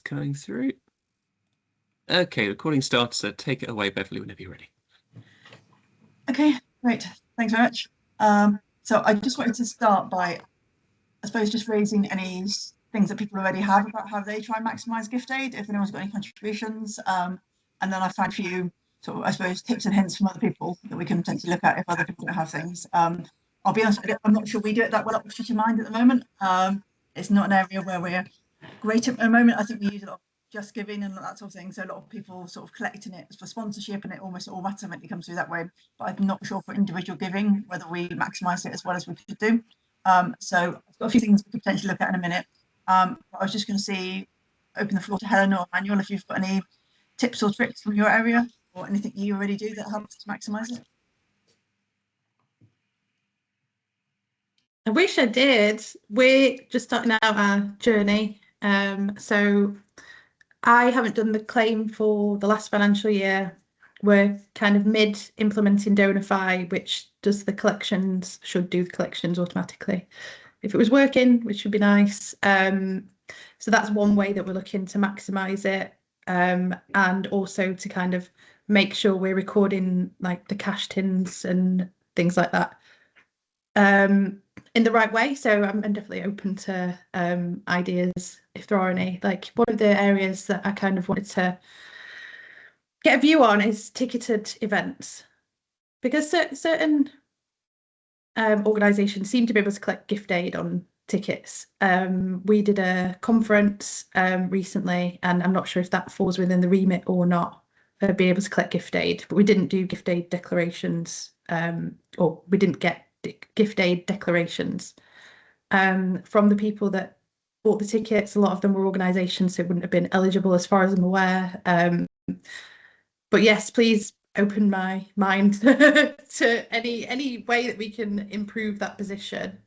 going through. Okay, recording starts, so take it away, Beverly, whenever you're ready. Okay, great. Thanks very much. So I just wanted to start by, I suppose, just raising any things that people already have about how they try and maximise gift aid, if anyone's got any contributions. And then I found a few sort of, I suppose, tips and hints from other people that we can potentially look at if other people don't have things. I'll be honest, I'm not sure we do it that well at City Mind at the moment. It's not an area where we're great at the moment. I think we use a lot of Just Giving and that sort of thing. So a lot of people sort of collecting it for sponsorship, and it almost automatically comes through that way. But I'm not sure for individual giving whether we maximise it as well as we could do. So I've got a few things we could potentially look at in a minute. I was just going to open the floor to Helen or Manuel if you've got any tips or tricks from your area or anything you already do that helps to maximise it. I wish I did. We're just starting out our journey. So I haven't done the claim for the last financial year. We're kind of mid-implementing Donify, which does the collections, should do the collections automatically. If it was working, which would be nice. So that's one way that we're looking to maximise it, and also to kind of make sure we're recording like the cash tins and things like that in the right way. So I'm definitely open to ideas if there are any. Like one of the areas that I kind of wanted to get a view on is ticketed events, because certain organisations seem to be able to collect gift aid on tickets. We did a conference recently, and I'm not sure if that falls within the remit or not, be able to collect gift aid, but we didn't do gift aid declarations, or we didn't get gift aid declarations from the people that bought the tickets. A lot of them were organisations, so it wouldn't have been eligible as far as I'm aware. But yes, please open my mind to any way that we can improve that position.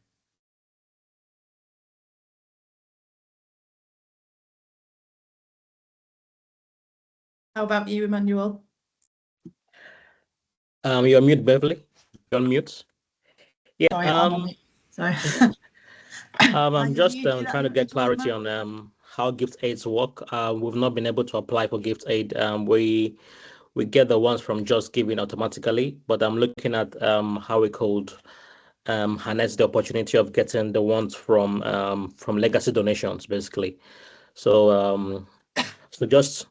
How about you, Emmanuel? You're on mute, Beverly. You're on mute. Yeah. Sorry, I'm on mute. Sorry. I'm just trying to get clarity on how gift aids work. We've not been able to apply for gift aid. We get the ones from Just Giving automatically, but I'm looking at how we could harness the opportunity of getting the ones from legacy donations, basically. So so just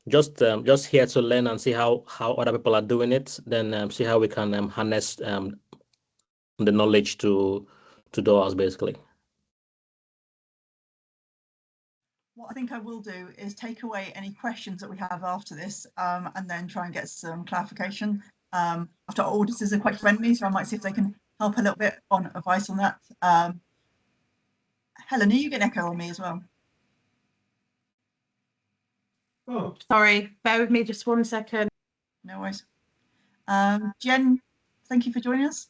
here to learn and see how other people are doing it, then see how we can harness the knowledge to do ours, basically. What I think I will do is take away any questions that we have after this, and then try and get some clarification. After our auditors are quite friendly, so I might see if they can help a little bit on advice on that. Helen, are you getting echo on me as well? Oh, sorry, bear with me just 1 second. No worries. Jen, thank you for joining us.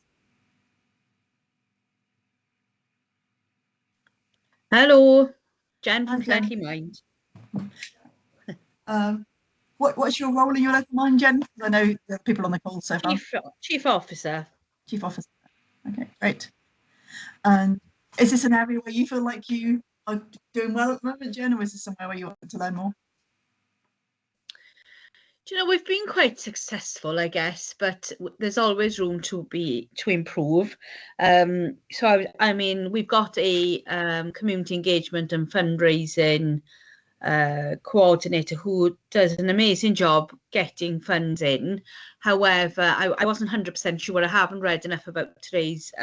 Hello, Jen from City Mind. What's your role in your local mind, Jen? I know there are people on the call so far. Chief Officer. Chief Officer. Okay, great. And is this an area where you feel like you are doing well at the moment, Jen, or is this somewhere where you want to learn more? Do you know, we've been quite successful, I guess, but there's always room to improve. So I mean, we've got a community engagement and fundraising coordinator who does an amazing job getting funds in. However, I wasn't 100% sure. I haven't read enough about today's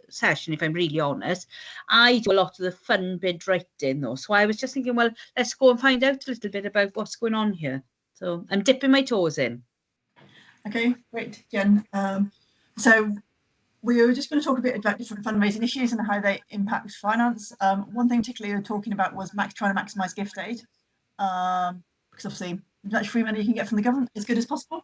session, if I'm really honest. I do a lot of the fund bid writing though, so I was just thinking, well, let's go and find out a little bit about what's going on here. So I'm dipping my toes in. Okay, great, Jen. So we were just going to talk a bit about different fundraising issues and how they impact finance. One thing particularly we were talking about was trying to maximise gift aid, because obviously as much free money you can get from the government as good as possible.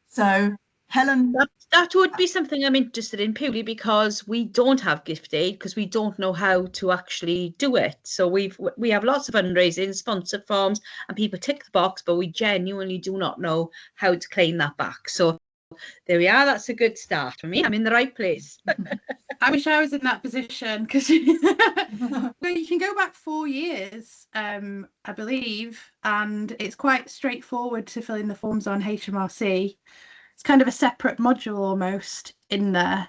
So Helen, that would be something I'm interested in, purely because we don't have gift aid, because we don't know how to actually do it. So we have lots of fundraising, sponsored forms, and people tick the box, but we genuinely do not know how to claim that back. So there we are. That's a good start for me. I'm in the right place. I wish I was in that position, because you can go back 4 years, I believe, and it's quite straightforward to fill in the forms on HMRC. It's kind of a separate module almost in there.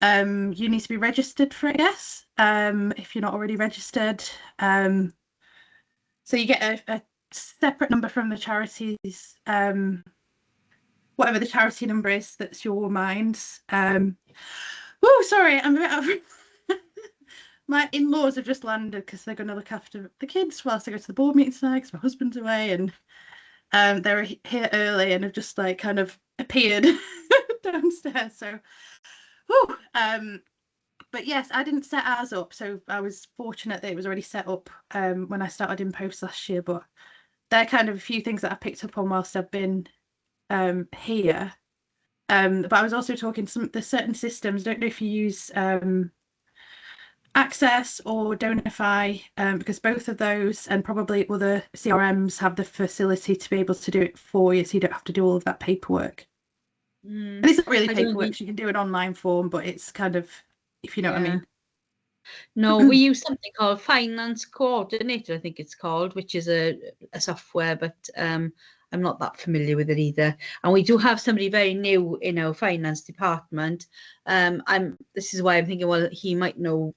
You need to be registered for it, yes, if you're not already registered. So you get a separate number from the charities, whatever the charity number is that's your mind's. Oh, sorry, I'm a bit out of... My in-laws have just landed because they're going to look after the kids whilst I go to the board meeting tonight because my husband's away, and they were here early and have just like kind of appeared downstairs. So, whew, but yes, I didn't set ours up, so I was fortunate that it was already set up when I started in post last year. But they're kind of a few things that I picked up on whilst I've been here. But I was also talking to there's certain systems. I don't know if you use Access or Donify, because both of those and probably other CRMs have the facility to be able to do it for you, so you don't have to do all of that paperwork. And it's not really paperwork, so you can do an online form, but it's kind of, if you know what I mean. No, we use something called Finance Coordinator, I think it's called, which is a software, but I'm not that familiar with it either. And we do have somebody very new in our finance department. This is why I'm thinking, well, he might know,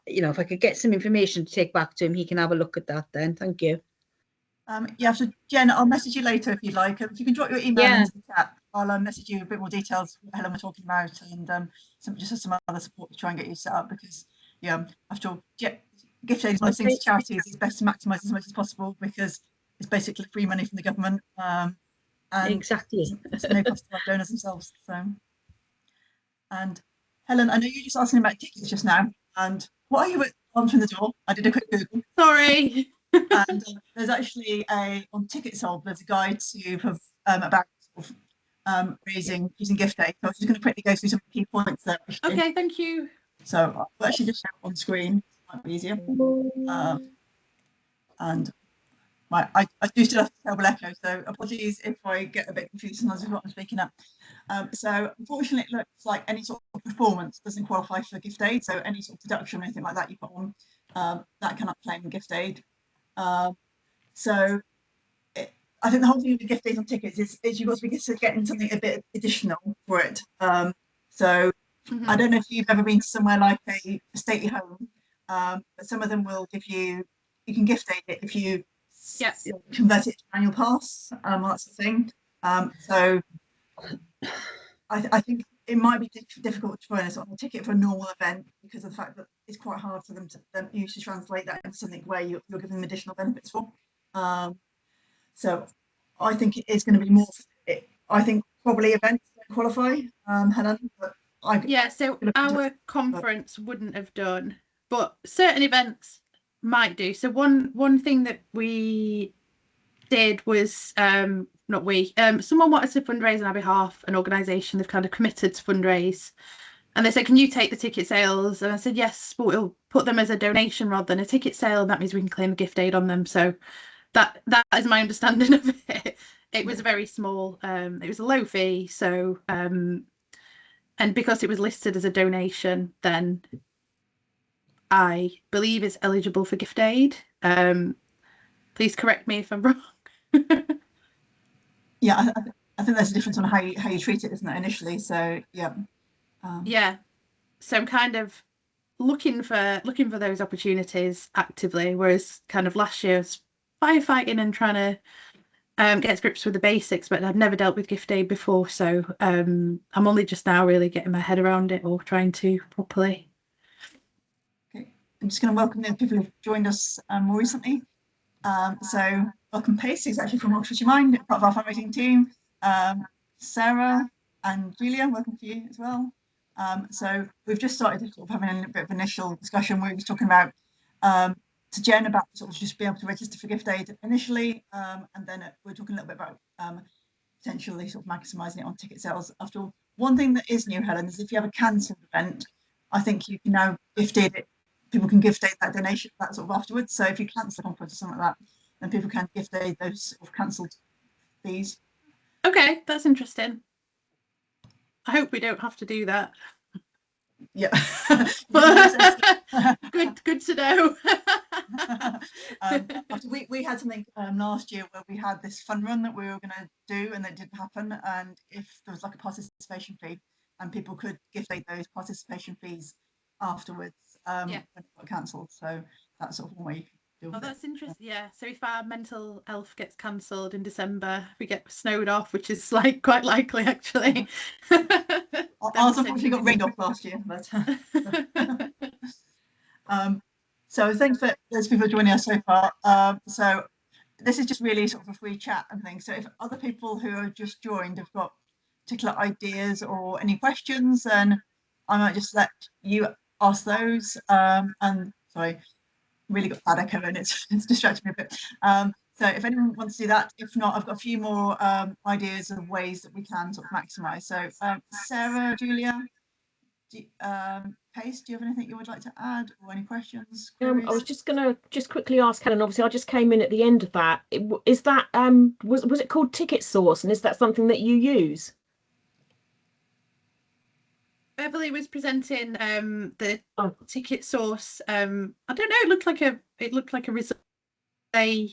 if I could get some information to take back to him, he can have a look at that then. Thank you. Yeah, so Jen, I'll message you later if you'd like. If you can drop your email into the chat, I'll message you a bit more details what Helen we're talking about, and some other support to try and get you set up, because after all, gift aid is one of those things to charities. It's best to maximise as much as possible because it's basically free money from the government, and exactly, it's no cost to our donors themselves. So, and Helen, I know you're just asking about tickets just now, and what are you answering the door? I did a quick Google. Sorry. And there's actually on ticket sold, there's a guide to about raising using gift aid. So I was just going to quickly go through some key points there. Okay, thank you. So I'll actually just show it on screen. It might be easier. And I do still have a terrible echo, so apologies if I get a bit confused sometimes with what I'm speaking up. So unfortunately, it looks like any sort of performance doesn't qualify for gift aid. So any sort of deduction or anything like that you put on, that cannot claim gift aid. So I think the whole thing with the gift aid on tickets is you've got to be getting something a bit additional for it. So I don't know if you've ever been to somewhere like a stately home, but some of them will give you can gift aid it if you convert it to an annual pass, that sort of thing. So I think it might be difficult to find a sort of ticket for a normal event because of the fact that it's quite hard for them to then usually translate that into something where you're giving them additional benefits for. So I think it is going to be more. I think probably events don't qualify, Helen. But so our conference wouldn't have done, but certain events might do. So one thing that we did was someone wanted to fundraise on our behalf, an organisation, they've kind of committed to fundraise, and they said, can you take the ticket sales? And I said yes, but we'll put them as a donation rather than a ticket sale, and that means we can claim a gift aid on them. So that is my understanding of it. It was very small, it was a low fee, so and because it was listed as a donation, then I believe it's eligible for gift aid. Please correct me if I'm wrong. Yeah, I think there's a difference on how you treat it, isn't it, initially? So yeah, so I'm kind of looking for those opportunities actively, whereas kind of last year I was firefighting and trying to get to grips with the basics, but I'd never dealt with gift aid before, so I'm only just now really getting my head around it or trying to properly. Okay, I'm just going to welcome the people who've joined us more recently. So welcome Pace, who's actually from Oxford Your Mind, part of our fundraising team. Sarah and Julia, welcome to you as well. So we've just started sort of having a bit of initial discussion where we were talking about to Jen about sort of just being able to register for gift aid initially, and then we're talking a little bit about potentially sort of maximising it on ticket sales. After all, one thing that is new, Helen, is if you have a cancelled event, I think you can now gift aid it. People can gift aid that donation that sort of afterwards. So if you cancel a conference or something like that, then people can gift aid those sort of cancelled fees. Okay, that's interesting. I hope we don't have to do that. Yeah. Good to know. We had something last year where we had this fun run that we were going to do, and it didn't happen. And if there was like a participation fee, and people could gift aid those participation fees afterwards, when it got cancelled. So that's sort of one way you can deal with it. That's interesting. Yeah. So if our mental health gets cancelled in December, we get snowed off, which is like quite likely actually. Ours unfortunately got rained off last year, but so thanks for those people joining us so far. So this is just really sort of a free chat and things. So if other people who have just joined have got particular ideas or any questions, then I might just let you ask those. And sorry, really got bad echo and it's distracted me a bit. So if anyone wants to do that, if not, I've got a few more ideas of ways that we can sort of maximise. So Sarah, Julia, Pace, do you have anything you would like to add or any questions? I was just going to quickly ask Helen, obviously I just came in at the end of that. Is that, was it called Ticket Source, and is that something that you use? Beverly was presenting the Ticket Source. I don't know, it looked like a result they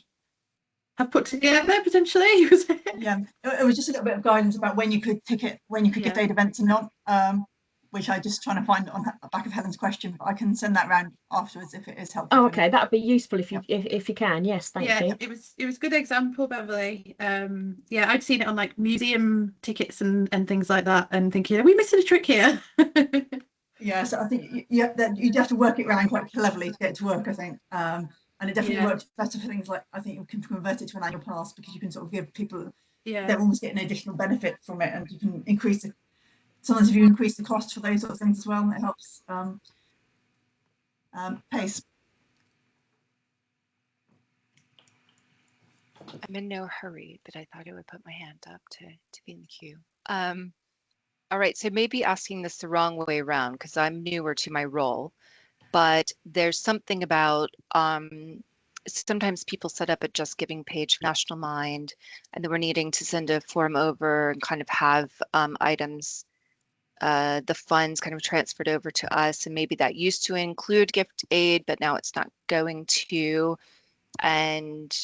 have put together potentially. Yeah, it was just a little bit of guidance about when you could gift aid events and not, which I just trying to find on the back of Helen's question, but I can send that around afterwards if it is helpful. Oh, okay, that would be useful if you can. Yes, thank you. Yeah, it was a good example, Beverly. Yeah, I'd seen it on like museum tickets and things like that, and thinking, are we missing a trick here? Yeah, so I think you'd have to work it around quite cleverly to get it to work, I think. And it definitely works better for things like, I think you can convert it to an annual pass, because you can sort of give people, they're almost getting additional benefit from it, and you can increase it. Sometimes if you increase the cost for those sort of things as well, it helps. Pace. I'm in no hurry, but I thought I would put my hand up to be in the queue. All right, so maybe asking this the wrong way around because I'm newer to my role, but there's something about sometimes people set up a Just Giving page for National Mind, and then we're needing to send a form over and kind of have items, the funds kind of transferred over to us, and maybe that used to include gift aid, but now it's not going to. And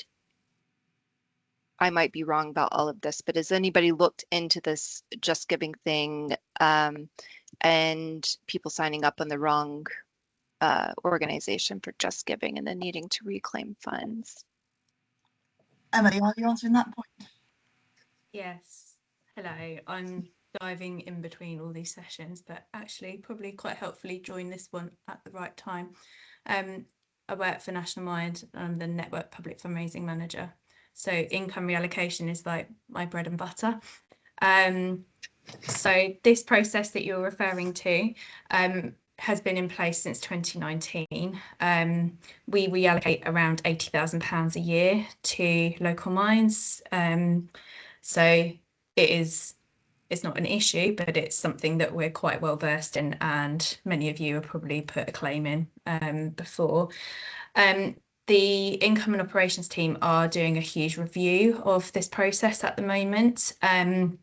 I might be wrong about all of this, but has anybody looked into this Just Giving thing, and people signing up on the wrong organization for Just Giving and then needing to reclaim funds? Emily, are you answering that point? Yes. Hello. I'm diving in between all these sessions, but actually probably quite helpfully joined this one at the right time. I work for National Mind. I'm the Network Public Fundraising Manager. So income reallocation is like my bread and butter. So this process that you're referring to has been in place since 2019. We reallocate around £80,000 a year to local minds. So it's not an issue, but it's something that we're quite well versed in, and many of you have probably put a claim in before. The income and operations team are doing a huge review of this process at the moment, and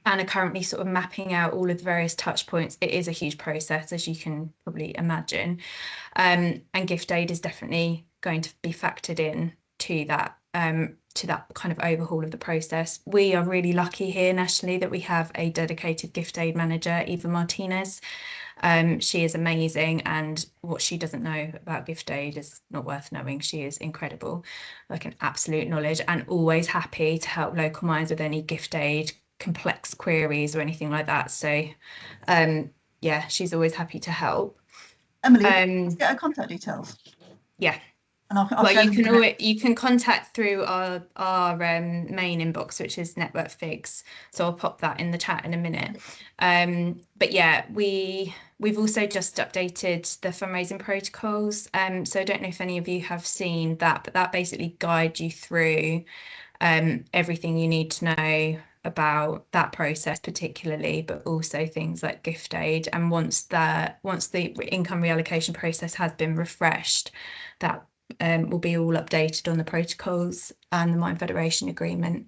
are currently sort of mapping out all of the various touch points. It is a huge process, as you can probably imagine, and gift aid is definitely going to be factored in to that kind of overhaul of the process. We are really lucky here nationally that we have a dedicated gift aid manager, Eva Martinez. She is amazing, and what she doesn't know about gift aid is not worth knowing. She is incredible, like an absolute knowledge, and always happy to help local minds with any gift aid complex queries or anything like that. So yeah, she's always happy to help. Emily, let's get her contact details. Yeah. And I'll well, you can contact through our main inbox, which is Network Figs. So I'll pop that in the chat in a minute. But yeah, we've also just updated the fundraising protocols. So I don't know if any of you have seen that, but that basically guides you through everything you need to know about that process particularly, but also things like gift aid. And once the income reallocation process has been refreshed, that will be all updated on the protocols and the Mind Federation agreement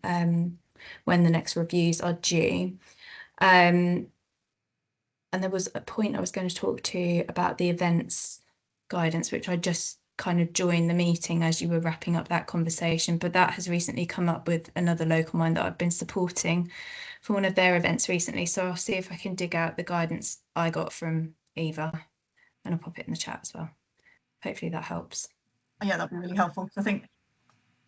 when the next reviews are due. And there was a point I was going to talk to you about the events guidance, which I just kind of joined the meeting as you were wrapping up that conversation, but that has recently come up with another local mine that I've been supporting for one of their events recently. So I'll see if I can dig out the guidance I got from Eva, and I'll pop it in the chat as well. Hopefully that helps. Yeah, that'd be really helpful. I think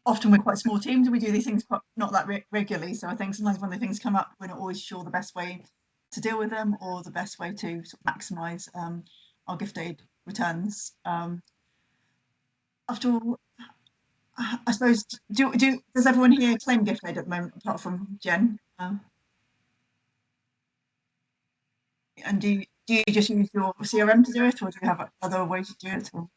often we're quite small teams and we do these things not that regularly. So I think sometimes when the things come up, we're not always sure the best way to deal with them or the best way to sort of maximise our gift aid returns. After all, I suppose, does everyone here claim gift aid at the moment, apart from Jen? And do you just use your CRM to do it, or do you have other ways to do it? Or?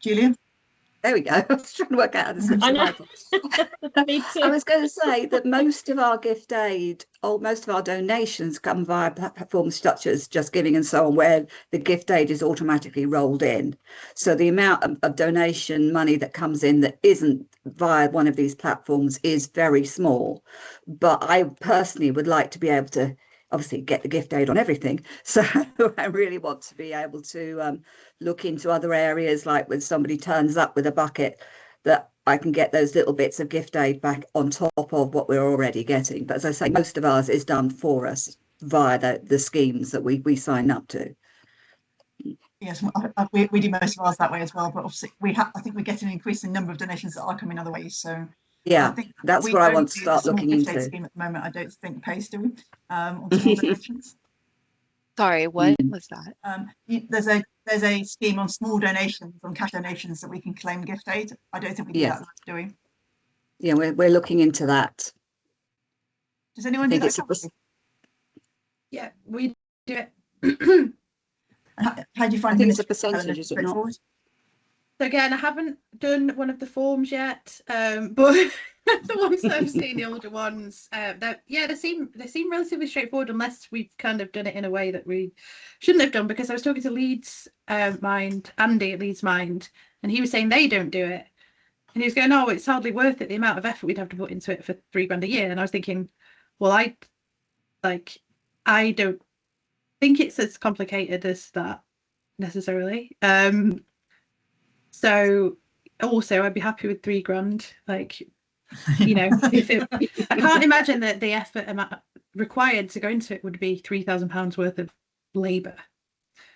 Julia? There we go. I was trying to work out how to switch I the know. microphone. Me too. I was going to say that most of our gift aid, or most of our donations come via platforms such as Just Giving and so on, where the gift aid is automatically rolled in. So the amount of donation money that comes in that isn't via one of these platforms is very small. But I personally would like to be able to obviously get the gift aid on everything. So I really want to be able to look into other areas, like when somebody turns up with a bucket, that I can get those little bits of gift aid back on top of what we're already getting. But as I say, most of ours is done for us via the schemes that we sign up to. Yes, we do most of ours that way as well, but obviously I think we get an increasing number of donations that are coming other ways. So yeah, I think that's what I want to start looking into. Scheme at the moment, I don't think pays, do we? On small donations. Sorry, what was that? There's a scheme on small donations, on cash donations, that we can claim gift aid. I don't think we do that, do we? Yeah, we're looking into that. Does anyone do that? Yeah, we do it. How do you find? I think it's a percentage, is it not? So again, I haven't done one of the forms yet, but the ones that I've seen, the older ones, they seem relatively straightforward, unless we've kind of done it in a way that we shouldn't have done. Because I was talking to Leeds Mind, Andy at Leeds Mind, and he was saying they don't do it, and he was going, "Oh, it's hardly worth it, the amount of effort we'd have to put into it for £3 a year." And I was thinking, well, I don't think it's as complicated as that necessarily. So also I'd be happy with £3,000. Like, you know, I can't imagine that the effort amount required to go into it would be £3,000 worth of labour.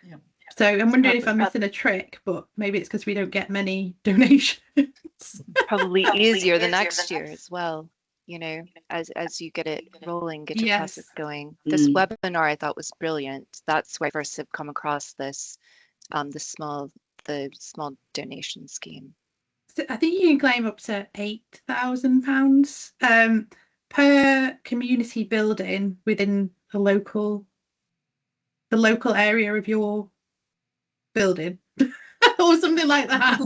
Yeah. So I'm wondering if I'm missing a trick, but maybe it's because we don't get many donations. Probably easier the next year as well. You know, as you get it rolling, get your process going. This webinar I thought was brilliant. That's where I first have come across this, the small donation scheme. So I think you can claim up to £8,000 per community building within the local area of your building, or something like that.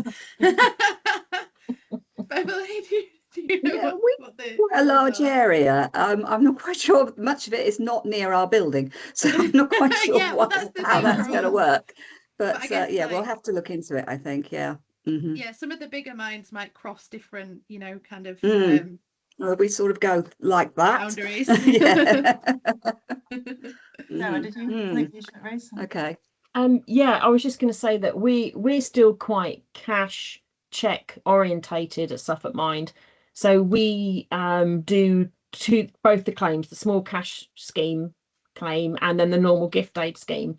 I believe you. A large area. I'm not quite sure. Much of it is not near our building, so I'm not quite sure how that's going to work. But yeah, we'll have to look into it, I think. Yeah. Mm-hmm. Yeah, some of the bigger mines might cross different, you know, kind of. Well, we sort of go like that. Boundaries. Yeah. Sarah, did you raise? Okay. Yeah, I was just going to say that we're still quite cash check orientated at Suffolk Mind. So we do both the claims, the small cash scheme claim and then the normal gift aid scheme.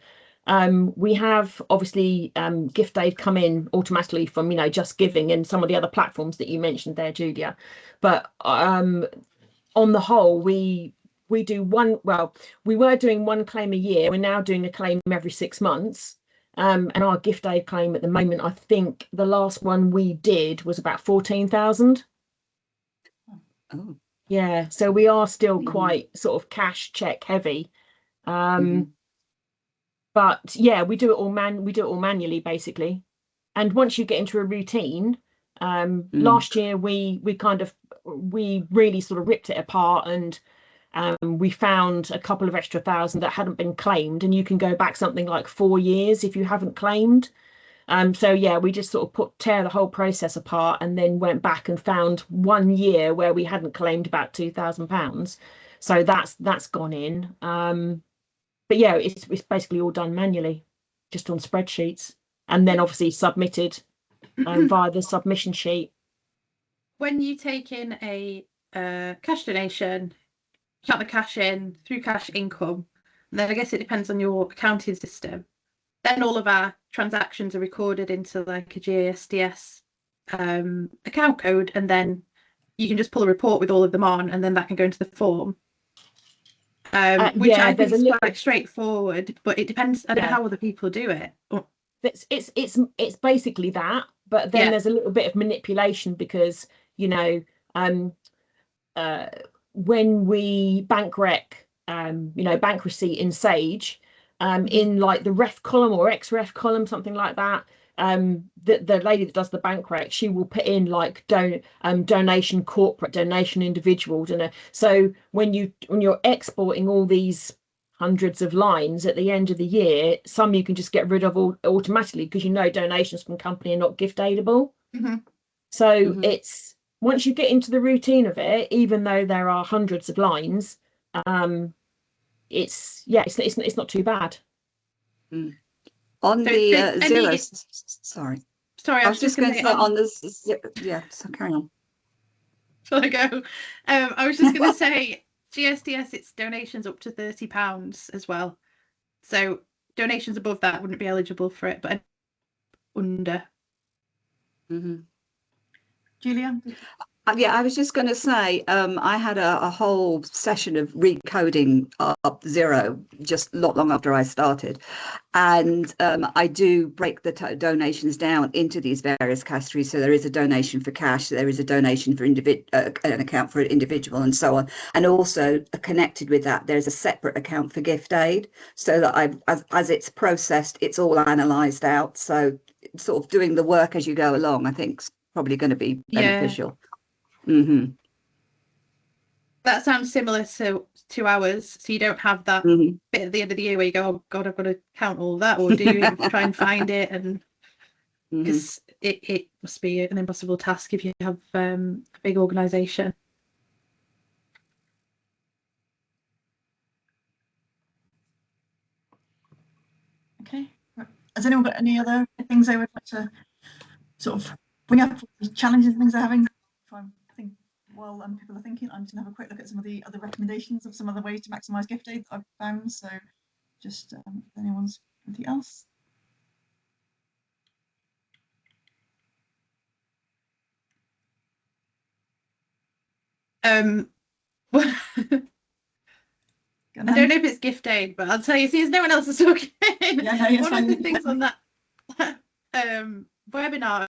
We have obviously gift aid come in automatically from, you know, Just Giving and some of the other platforms that you mentioned there, Julia. But on the whole, we do one. Well, we were doing one claim a year. We're now doing a claim every 6 months. And our gift aid claim at the moment, I think the last one we did was about 14,000. Oh. Yeah, so we are still quite sort of cash check heavy. But yeah, we do it all manually basically. And once you get into a routine, last year we really sort of ripped it apart, and we found a couple of extra thousand that hadn't been claimed, and you can go back something like 4 years if you haven't claimed. So yeah, we just sort of tear the whole process apart, and then went back and found 1 year where we hadn't claimed about £2,000. So that's gone in. But yeah, it's basically all done manually, just on spreadsheets, and then obviously submitted via the submission sheet. When you take in a cash donation, count the cash in through cash income, and then I guess it depends on your accounting system. Then all of our transactions are recorded into like a GASDS account code, and then you can just pull a report with all of them on, and then that can go into the form. Which yeah, I think is little... quite straightforward, but it depends. I don't know how other people do it. It's basically that, but then there's a little bit of manipulation because, you know, when we bank rec, you know, bank receipt in Sage, in like the ref column or XREF column, something like that, the lady that does the bank rec, she will put in like donation corporate, donation individual, so when you're exporting all these hundreds of lines at the end of the year, some you can just get rid of automatically because you know donations from company are not gift aidable. So it's, once you get into the routine of it, even though there are hundreds of lines, it's not too bad. On So the zero, sorry, I was just going to say on this, yeah, so carry on. Shall I go? I was just going to say GSDS, it's donations up to £30 as well. So donations above that wouldn't be eligible for it, but under. Julia? Yeah, I was just going to say, I had a whole session of recoding up zero just not long after I started. And I do break the donations down into these various categories. So there is a donation for cash, there is a donation for an account for an individual, and so on. And also connected with that, there's a separate account for gift aid, so that as it's processed, it's all analysed out. So sort of doing the work as you go along, I think, is probably going to be beneficial. That sounds similar to ours. So you don't have that bit at the end of the year where you go, oh God, I've got to count all that, or do you try and find it? And because it must be an impossible task if you have a big organisation. Okay. Has anyone got any other things they would like to sort of bring up, challenges, things they're having? While people are thinking, I'm just going to have a quick look at some of the other recommendations of some other ways to maximise gift aid that I've found. So just if anyone's anything else. I don't know if it's gift aid, but I'll tell you, since no one else is talking, one of the things on that webinar,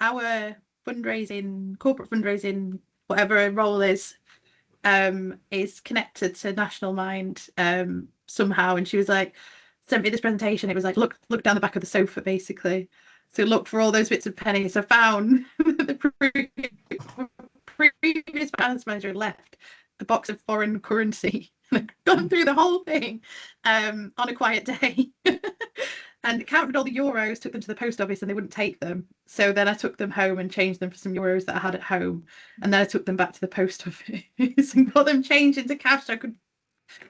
our fundraising, corporate fundraising, whatever role is connected to National Mind somehow, and she was like, sent me this presentation. It was like, look down the back of the sofa, basically. So look for all those bits of pennies. I found the previous finance manager had left a box of foreign currency and gone through the whole thing on a quiet day and counted all the euros, took them to the post office, and they wouldn't take them. So then I took them home and changed them for some euros that I had at home, and then I took them back to the post office and got them changed into cash so I could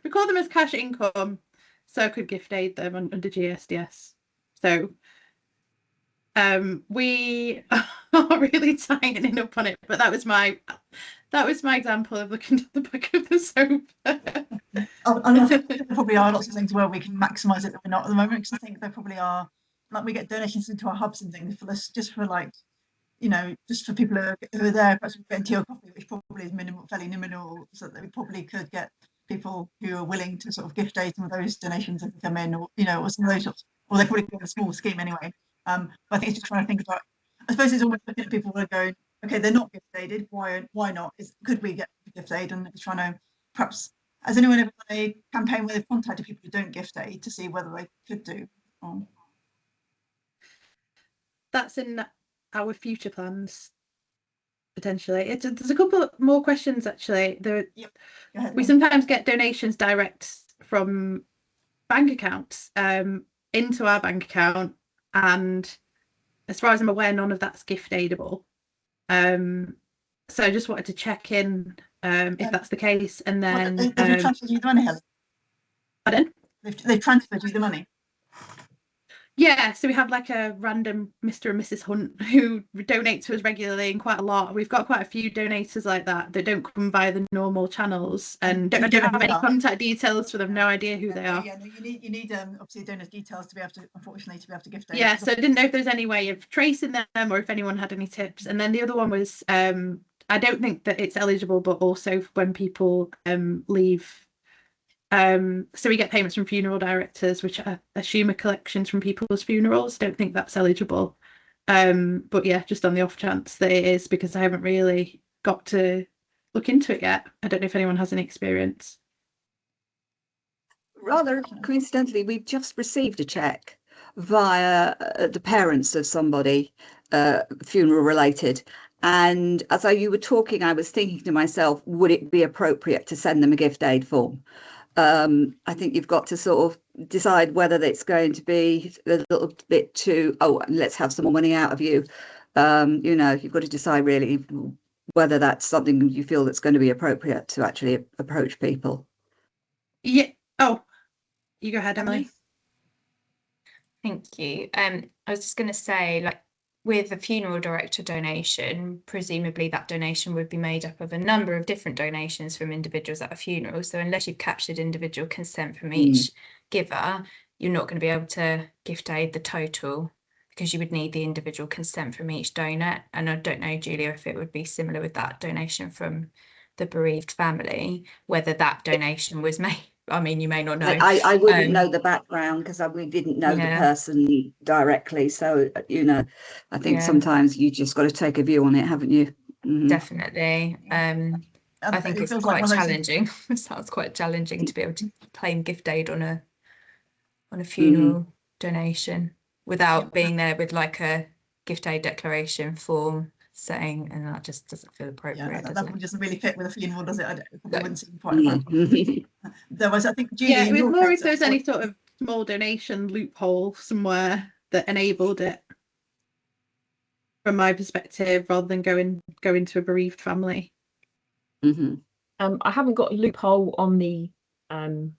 record them as cash income, so I could gift aid them under GSDS. So we are really tightening up on it, but that was my example of looking at the back of the sofa. I think there probably are lots of things where we can maximise it that we're not at the moment, because I think there probably are, like, we get donations into our hubs and things for this, just for like, you know, just for people who are there, perhaps getting tea or coffee, which probably is fairly minimal, so that we probably could get people who are willing to sort of gift aid some of those donations if they come in, or, you know, or some of those sorts, or they probably get a small scheme anyway. But I think it's just trying to think about, I suppose it's almost looking at people who are going, okay, they're not gift aided, why not? Could we get gift aid? And it's trying to, perhaps, has anyone ever done a campaign where they've contacted people who don't gift aid to see whether they could do? That's in our future plans, potentially. There's a couple more questions, actually. We sometimes get donations direct from bank accounts into our bank account, and as far as I'm aware, none of that's gift aidable. So I just wanted to check in if that's the case, and then they've transferred you the money, Helen? Pardon? They've transferred you the money. Yeah, so we have like a random Mr. and Mrs. Hunt who donate to us regularly and quite a lot. We've got quite a few donators like that don't come via the normal channels and don't have any contact details for them. No idea who they are. Yeah, no, you need obviously donors' details to be able to, unfortunately, to be able to gift aid. Yeah, so I didn't know if there's any way of tracing them or if anyone had any tips. And then the other one was I don't think that it's eligible, but also when people leave. So we get payments from funeral directors, which I assume are collections from people's funerals. Don't think that's eligible. But yeah, just on the off chance that it is, because I haven't really got to look into it yet. I don't know if anyone has any experience. Rather coincidentally, we've just received a cheque via the parents of somebody, funeral related. And as you were talking, I was thinking to myself, would it be appropriate to send them a gift aid form? I think you've got to sort of decide whether it's going to be a little bit too, oh, let's have some more money out of you. You know, you've got to decide really whether that's something you feel that's going to be appropriate to actually approach people. Yeah. Oh, you go ahead, Emily. Thank you. I was just going to say, like, with a funeral director donation, presumably that donation would be made up of a number of different donations from individuals at a funeral. So unless you've captured individual consent from each giver, you're not going to be able to gift aid the total, because you would need the individual consent from each donor. And I don't know, Julia, if it would be similar with that donation from the bereaved family, whether that donation was made. I mean, you may not know. I wouldn't know the background, because we didn't know the person directly. So, you know, I think sometimes you just got to take a view on it, haven't you? Definitely. I think it's quite challenging. It sounds quite challenging to be able to claim gift aid on a funeral donation without being there with like a gift aid declaration form saying, and that just doesn't feel appropriate. That doesn't really fit with a funeral, does it? It wouldn't seem quite appropriate. There was, I think, Julie, it was more if there's any sort of small donation loophole somewhere that enabled it, from my perspective, rather than going to a bereaved family. I haven't got a loophole on the you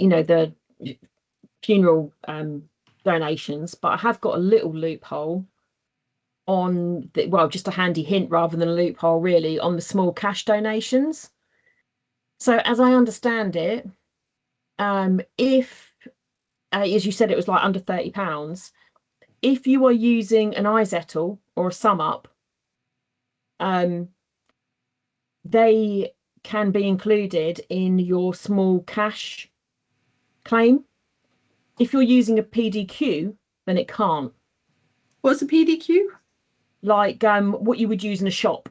know, the funeral donations, but I have got a little loophole on the, well, just a handy hint rather than a loophole really, on the small cash donations. So as I understand it, if as you said, it was like under £30, if you are using an iZettle or a SumUp, they can be included in your small cash claim. If you're using a PDQ, then it can't. What's a PDQ? Like what you would use in a shop.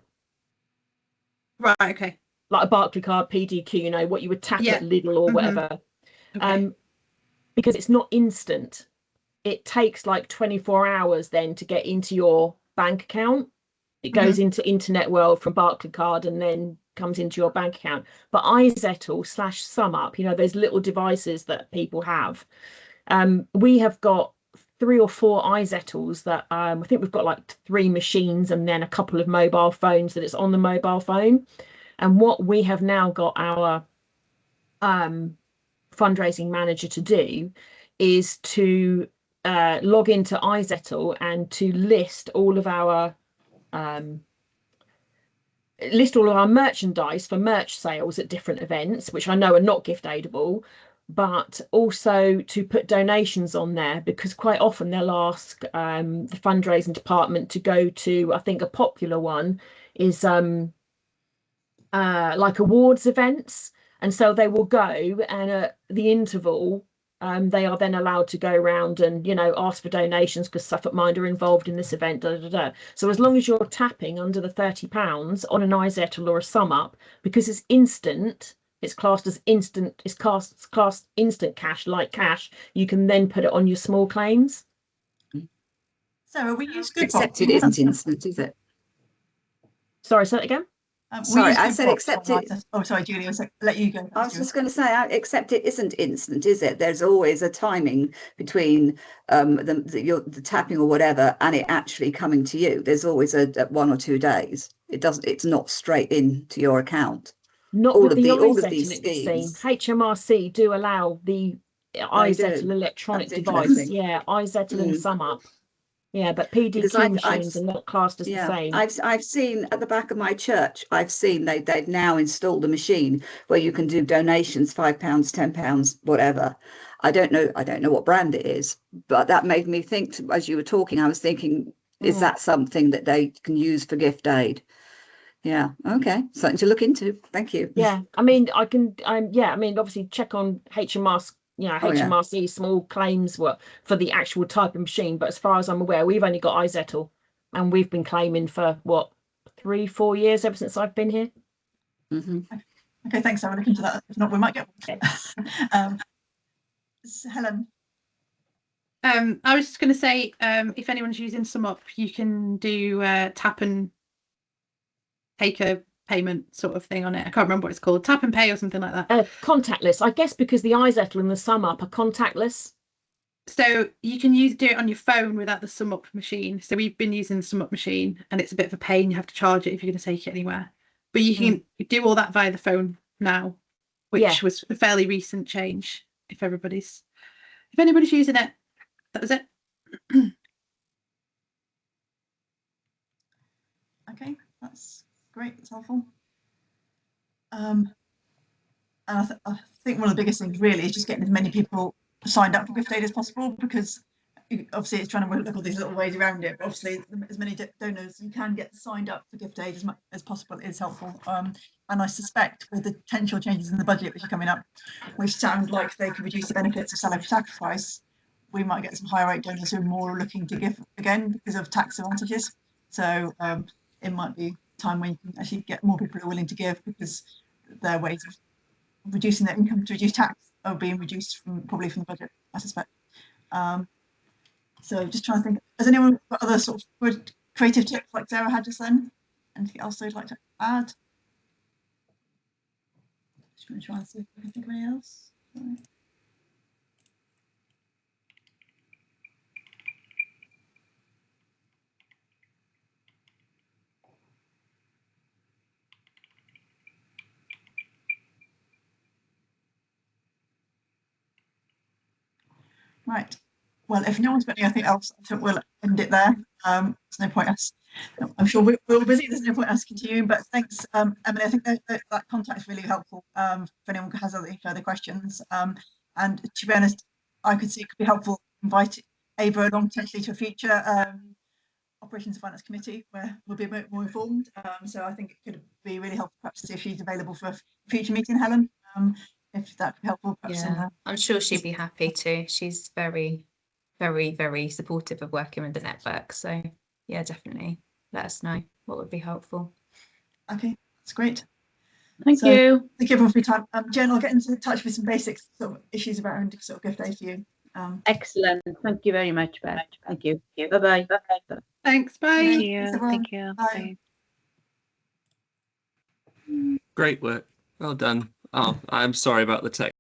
Right, okay. Like a Barclaycard PDQ, you know, what you would tap at Lidl or whatever. Okay. Because it's not instant. It takes like 24 hours then to get into your bank account. It goes into internet world from Barclaycard and then comes into your bank account. But iZettle / SumUp, you know, those little devices that people have. We have got 3 or 4 iZettles that I think we've got like 3 machines and then a couple of mobile phones that it's on the mobile phone. And what we have now got our fundraising manager to do is to log into iZettle and to list all of our merchandise for merch sales at different events, which I know are not gift aidable, but also to put donations on there, because quite often they'll ask the fundraising department to go to, I think a popular one is like awards events, and so they will go and at the interval they are then allowed to go around and, you know, ask for donations because Suffolk Mind are involved in this event. So as long as you're tapping under the £30 on an iZettle or a SumUp, because it's instant, it's classed as instant, it's classed instant cash, like cash, you can then put it on your small claims. Sarah, we use good except it isn't instant, is it? Sorry, say that again. Sorry, I said accept it. Oh, sorry, Julie, let you go. I was just going to say, except it isn't instant, is it? There's always a timing between the tapping or whatever and it actually coming to you. There's always a 1 or 2 days. It's not straight into your account. Not all with of the all of iSettle, these it would seem. schemes. HMRC do allow the iSettle electronic That's device. interesting. Yeah, iSettle and SumUp. Yeah, but Because PDQ machines are not classed as the same. I've seen at the back of my church, I've seen they've now installed a machine where you can do donations, £5, £10, whatever. I don't know what brand it is, but that made me think, as you were talking, I was thinking, is that something that they can use for gift aid? Yeah, okay, something to look into. Thank you. Yeah, I mean, I can, yeah, I mean, obviously check on HMRC, HMRC small claims were for the actual type of machine. But as far as I'm aware, we've only got iSettle, and we've been claiming for what, 3-4 years ever since I've been here. Okay, thanks. I'll look into that. If not, we might get one. Helen. I was just going to say, if anyone's using SumUp, you can do tap and take a payment sort of thing on it. I can't remember what it's called, tap and pay or something like that. Contactless, I guess, because the iSettle and the SumUp are contactless. So you can do it on your phone without the SumUp machine. So we've been using the SumUp machine, and it's a bit of a pain. You have to charge it if you're going to take it anywhere. But you can do all that via the phone now, which was a fairly recent change. If anybody's using it, that was it. Okay, that's great. That's helpful. And I think one of the biggest things really is just getting as many people signed up for gift aid as possible, because obviously it's trying to look at all these little ways around it, but obviously as many donors you can get signed up for gift aid as much as possible is helpful. And I suspect with the potential changes in the budget which are coming up, which sound like they could reduce the benefits of salary sacrifice, we might get some higher rate donors who are more looking to give again because of tax advantages. So it might be a time when you can actually get more people who are willing to give, because their ways of reducing their income to reduce tax are being reduced probably from the budget, I suspect. So just trying to think, has anyone got other sort of good creative tips like Sarah had just then? Anything else they'd like to add? Just going to try and see if I can think of anything else. Sorry. Right. Well, if no one's got anything else, I think we'll end it there. There's no point us. I'm sure we're all busy. There's no point us continuing. But thanks, Emily. I think that contact is really helpful if anyone has any further questions. And to be honest, I could see it could be helpful to invite Ava along potentially to a future Operations and Finance Committee where we'll be a bit more informed. So I think it could be really helpful perhaps to see if she's available for a future meeting, Helen. If that could be helpful. Yeah, I'm sure she'd be happy to. She's very, very, very supportive of working with the network. So yeah, definitely let us know what would be helpful. Okay, that's great. Thank you. Thank you everyone for your time. Jen, I'll get into touch with some basic sort of issues around sort of gift aid for you. Excellent. Thank you very much, Beth. Thank you. Bye-bye. Thanks. Bye. Thank you. Thank you. Bye. Great work. Well done. Oh, I'm sorry about the tech.